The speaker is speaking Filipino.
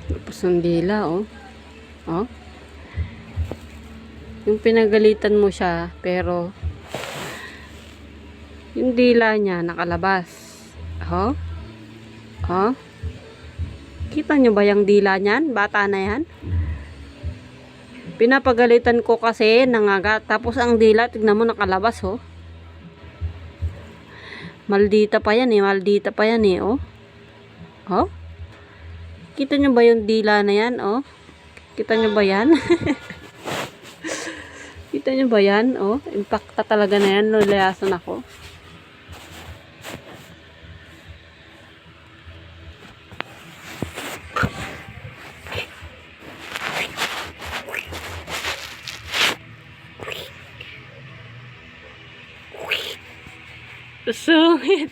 Tapos ang dila, oh. Oh. Yung pinagalitan mo siya, pero yung dila niya nakalabas. Oh. Oh. Kita nyo ba yung dila niyan? Bata na yan. Pinapagalitan ko kasi nangagat. Tapos ang dila, tignan mo nakalabas, oh. Maldita pa yan eh. Maldita pa yan eh, oh. Oh. Kita nyo ba yung dila na yan, oh? Kita nyo ba yan? Kita nyo ba yan, oh? Impacta talaga na yan. Lulayasan ako. Sungit.